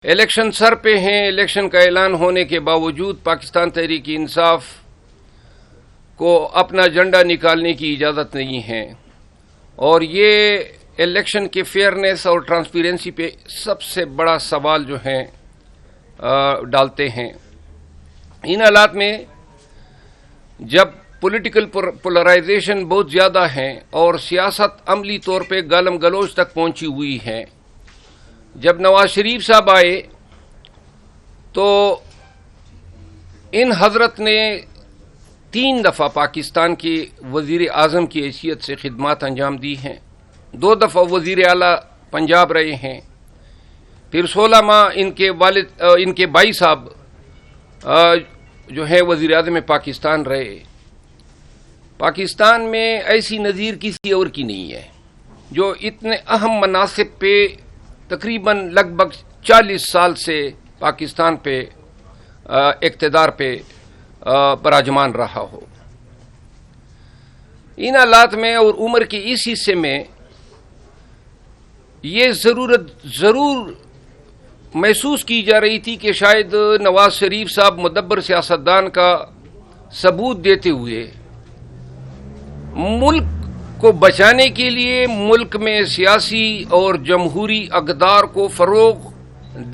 Election سر پہ ہیں. Election کا اعلان ہونے کے باوجود پاکستان تحریک انصاف کو اپنا جھنڈا نکالنے کی اجازت نہیں ہے اور یہ الیکشن کے فیئرنیس اور ٹرانسپیرنسی پہ سب سے بڑا سوال جو ہے ڈالتے ہیں. ان حالات میں جب پولیٹیکل پولرائزیشن بہت زیادہ ہے اور سیاست عملی طور پہ گالم گلوچ تک پہنچی ہوئی ہے، جب نواز شریف صاحب آئے تو ان حضرت نے 3 دفعہ پاکستان کے وزیر اعظم کی حیثیت سے خدمات انجام دی ہیں. 2 دفعہ وزیر اعلیٰ پنجاب رہے ہیں. پھر 16 ماہ ان کے بھائی صاحب جو ہے وزیر اعظم پاکستان رہے. پاکستان میں ایسی نظیر کسی اور کی نہیں ہے جو اتنے اہم مناصب پہ تقریباً لگ بھگ 40 سال سے پاکستان پہ اقتدار پہ براجمان رہا ہو. ان حالات میں اور عمر کے اس حصے میں یہ ضرور محسوس کی جا رہی تھی کہ شاید نواز شریف صاحب مدبر سیاستدان کا ثبوت دیتے ہوئے ملک کو بچانے کے لیے ملک میں سیاسی اور جمہوری اقدار کو فروغ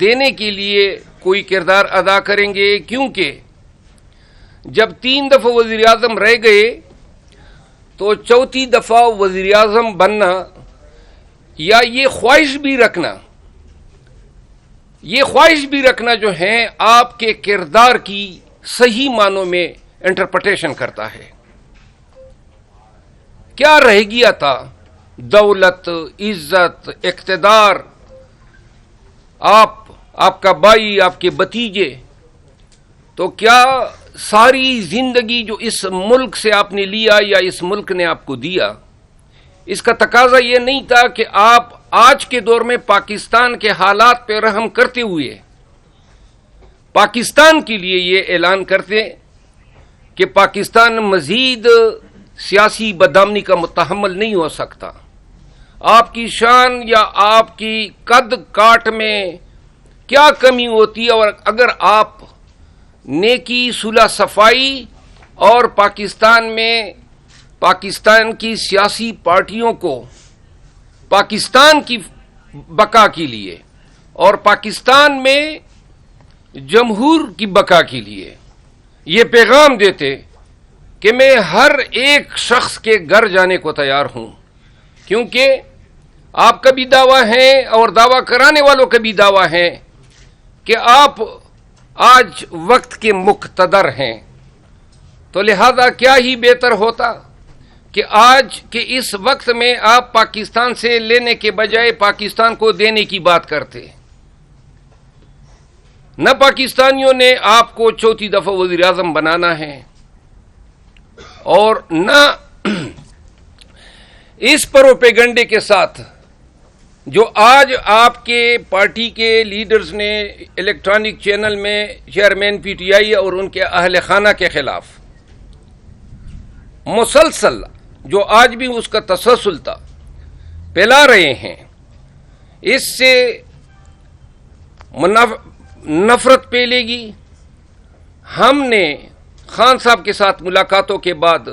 دینے کے لیے کوئی کردار ادا کریں گے، کیونکہ جب 3 دفعہ وزیر اعظم رہ گئے تو 4تھی دفعہ وزیر اعظم بننا یا یہ خواہش بھی رکھنا جو ہے آپ کے کردار کی صحیح معنوں میں انٹرپریٹیشن کرتا ہے. کیا رہ گیا تھا؟ دولت، عزت، اقتدار. آپ کا بھائی، آپ کے بھتیجے. تو کیا ساری زندگی جو اس ملک سے آپ نے لیا یا اس ملک نے آپ کو دیا، اس کا تقاضا یہ نہیں تھا کہ آپ آج کے دور میں پاکستان کے حالات پہ رحم کرتے ہوئے پاکستان کے لیے یہ اعلان کرتے کہ پاکستان مزید سیاسی بدامنی کا متحمل نہیں ہو سکتا. آپ کی شان یا آپ کی قد کاٹ میں کیا کمی ہوتی ہے، اور اگر آپ نیکی، صلح صفائی اور پاکستان کی سیاسی پارٹیوں کو پاکستان کی بقا کے لیے اور پاکستان میں جمہور کی بقا کے لیے یہ پیغام دیتے کہ میں ہر ایک شخص کے گھر جانے کو تیار ہوں، کیونکہ آپ کا بھی دعویٰ ہے اور دعویٰ کرانے والوں کا بھی دعویٰ ہے کہ آپ آج وقت کے مقتدر ہیں. تو لہذا کیا ہی بہتر ہوتا کہ آج کے اس وقت میں آپ پاکستان سے لینے کے بجائے پاکستان کو دینے کی بات کرتے. نہ پاکستانیوں نے آپ کو 4تھی دفعہ وزیر اعظم بنانا ہے اور نہ اس پروپیگنڈے کے ساتھ جو آج آپ کے پارٹی کے لیڈرز نے الیکٹرانک چینل میں چیئرمین پی ٹی آئی اور ان کے اہل خانہ کے خلاف مسلسل جو آج بھی اس کا تسلسل تھا پھیلا رہے ہیں، اس سے نفرت پھیلے گی. ہم نے خان صاحب کے ساتھ ملاقاتوں کے بعد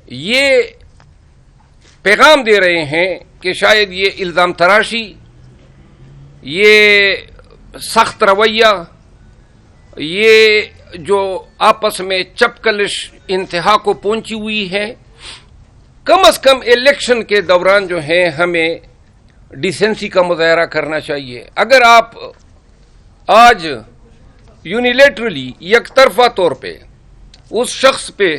یہ پیغام دے رہے ہیں کہ شاید یہ الزام تراشی، یہ سخت رویہ، یہ جو آپس میں چپکلش انتہا کو پہنچی ہوئی ہے، کم از کم الیکشن کے دوران جو ہے ہمیں ڈیسنسی کا مظاہرہ کرنا چاہیے. اگر آپ آج یونیلیٹرلی یک طرفہ طور پہ اس شخص پہ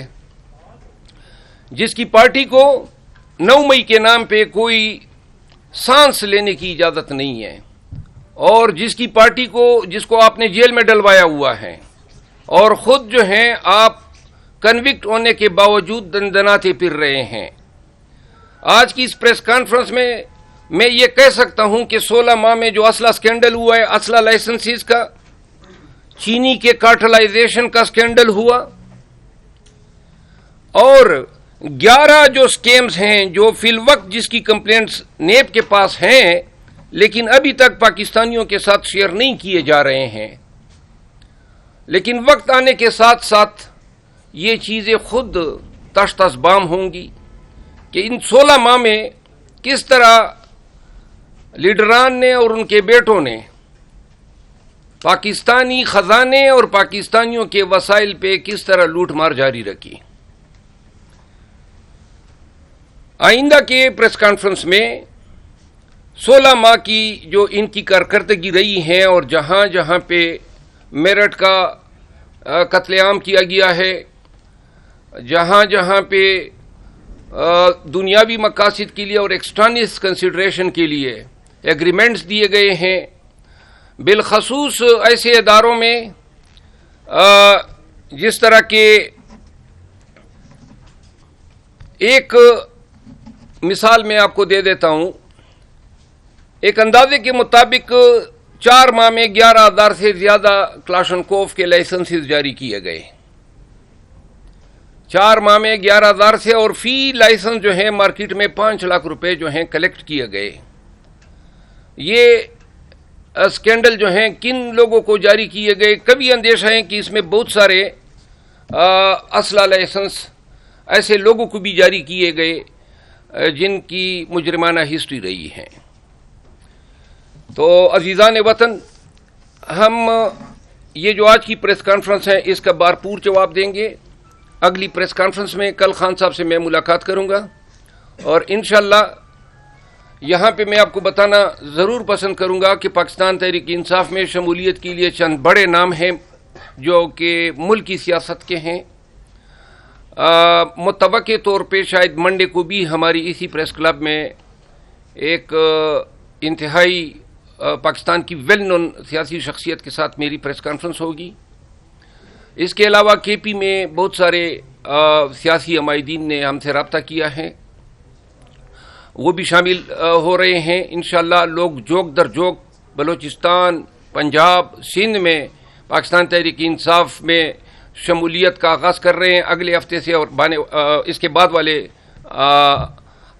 جس کی پارٹی کو 9 مئی کے نام پہ کوئی سانس لینے کی اجازت نہیں ہے اور جس کو آپ نے جیل میں ڈلوایا ہوا ہے اور خود جو ہیں آپ کنوکٹ ہونے کے باوجود دندناتے پھر رہے ہیں، آج کی اس پریس کانفرنس میں یہ کہہ سکتا ہوں کہ 16 ماہ میں جو اسلحہ سکینڈل ہوا ہے، اسلحہ لائسنسز کا، چینی کے کارٹلائزیشن کا سکینڈل ہوا اور 11 جو سکیمز ہیں جو فی الوقت جس کی کمپلینٹس نیب کے پاس ہیں لیکن ابھی تک پاکستانیوں کے ساتھ شیئر نہیں کیے جا رہے ہیں. لیکن وقت آنے کے ساتھ ساتھ یہ چیزیں خود تشت بام ہوں گی کہ ان 16 ماہ میں کس طرح لیڈران نے اور ان کے بیٹوں نے پاکستانی خزانے اور پاکستانیوں کے وسائل پہ کس طرح لوٹ مار جاری رکھی. آئندہ کے پریس کانفرنس میں 16 ماہ کی جو ان کی کارکردگی رہی ہے اور جہاں جہاں پہ میرٹھ کا قتل عام کیا گیا ہے، جہاں جہاں پہ دنیاوی مقاصد کے لیے اور ایکسٹرنل کنسیڈریشن کے لیے ایگریمنٹس دیے گئے ہیں، بالخصوص ایسے اداروں میں جس طرح کے ایک مثال میں آپ کو دے دیتا ہوں. ایک اندازے کے مطابق 4 ماہ میں 11,000 سے زیادہ کلاشنکوف کے لائسنسز جاری کیے گئے. 4 ماہ میں 11,000 سے، اور فی لائسنس جو ہے مارکیٹ میں 5 لاکھ روپے جو ہیں کلیکٹ کیے گئے. یہ اسکینڈل جو ہیں کن لوگوں کو جاری کیے گئے؟ کبھی اندیشہ ہے کہ اس میں بہت سارے اسلحہ لائسنس ایسے لوگوں کو بھی جاری کیے گئے جن کی مجرمانہ ہسٹری رہی ہے. تو عزیزان وطن، ہم یہ جو آج کی پریس کانفرنس ہے اس کا بھرپور جواب دیں گے. اگلی پریس کانفرنس میں کل خان صاحب سے میں ملاقات کروں گا، اور انشاءاللہ یہاں پہ میں آپ کو بتانا ضرور پسند کروں گا کہ پاکستان تحریک انصاف میں شمولیت کے لیے چند بڑے نام ہیں جو کہ ملک کی سیاست کے ہیں. متوقع طور پہ شاید منڈے کو بھی ہماری اسی پریس کلب میں ایک انتہائی پاکستان کی ویل نون سیاسی شخصیت کے ساتھ میری پریس کانفرنس ہوگی. اس کے علاوہ کے پی میں بہت سارے سیاسی عمائدین نے ہم سے رابطہ کیا ہے، وہ بھی شامل ہو رہے ہیں. انشاءاللہ لوگ جوک در جوک بلوچستان، پنجاب، سندھ میں پاکستان تحریک انصاف میں شمولیت کا آغاز کر رہے ہیں اگلے ہفتے سے، اور اس کے بعد والے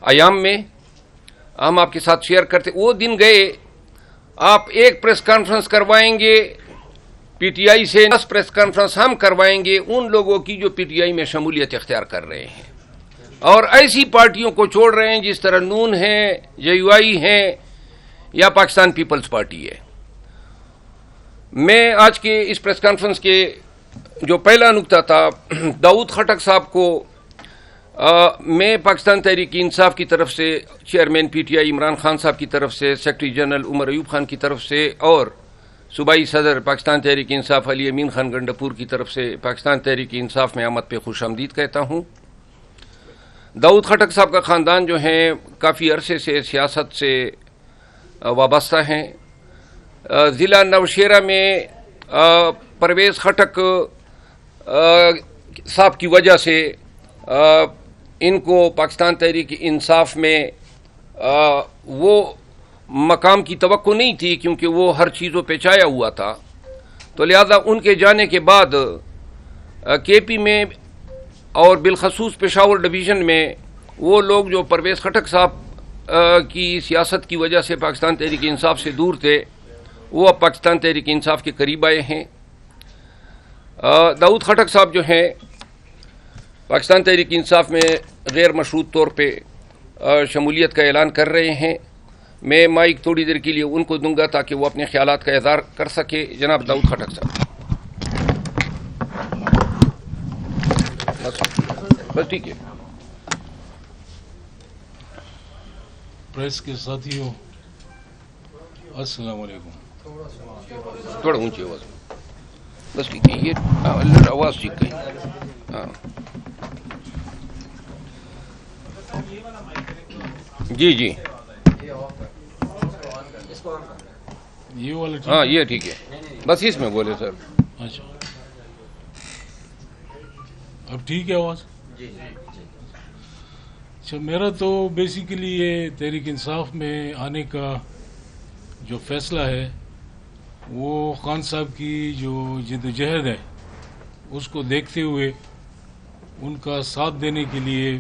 ایام میں ہم آپ کے ساتھ شیئر کرتے. وہ دن گئے آپ ایک پریس کانفرنس کروائیں گے پی ٹی آئی سے، 10 پریس کانفرنس ہم کروائیں گے ان لوگوں کی جو پی ٹی آئی میں شمولیت اختیار کر رہے ہیں اور ایسی پارٹیوں کو چھوڑ رہے ہیں جس طرح نون ہے، جے یو آئی ہے یا پاکستان پیپلز پارٹی ہے. میں آج کے اس پریس کانفرنس کے جو پہلا نکتہ تھا، داؤد خٹک صاحب کو میں پاکستان تحریک انصاف کی طرف سے، chairman P T I Imran Khan صاحب کی طرف سے، سیکرٹری جنرل عمر ایوب خان کی طرف سے، اور صوبائی صدر پاکستان تحریک انصاف علی امین خان گنڈپور کی طرف سے پاکستان تحریک انصاف میں آمد پہ خوش آمدید کہتا ہوں. داؤد خٹک صاحب کا خاندان جو ہیں کافی عرصے سے سیاست سے وابستہ ہیں. ضلع نوشہرہ میں پرویز خٹک صاحب کی وجہ سے ان کو پاکستان تحریک انصاف میں وہ مقام کی توقع نہیں تھی، کیونکہ وہ ہر چیزوں پہ چھایا ہوا تھا. تو لہذا ان کے جانے کے بعد کے پی میں اور بالخصوص پشاور ڈویژن میں وہ لوگ جو پرویز خٹک صاحب کی سیاست کی وجہ سے پاکستان تحریک انصاف سے دور تھے، وہ اب پاکستان تحریک انصاف کے قریب آئے ہیں. داؤد خٹک صاحب جو ہیں پاکستان تحریک انصاف میں غیر مشروط طور پہ شمولیت کا اعلان کر رہے ہیں. میں مائک تھوڑی دیر کے لیے ان کو دوں گا تاکہ وہ اپنے خیالات کا اظہار کر سکے. جناب داؤد خٹک صاحب. بس ٹھیک ہے. پریس کے ساتھیوں السلام علیکم. تھوڑا اونچی آواز. بس ٹھیک ہے، یہ آواز ٹھیک ہے. ہاں جی جی یہ والا ہاں یہ ٹھیک ہے، بس اس میں بولے سر. اچھا اب ٹھیک ہے آواز؟ اچھا، میرا تو بیسیکلی یہ تحریک انصاف میں آنے کا جو فیصلہ ہے وہ خان صاحب کی جو جد و جہد ہے اس کو دیکھتے ہوئے ان کا ساتھ دینے کے لیے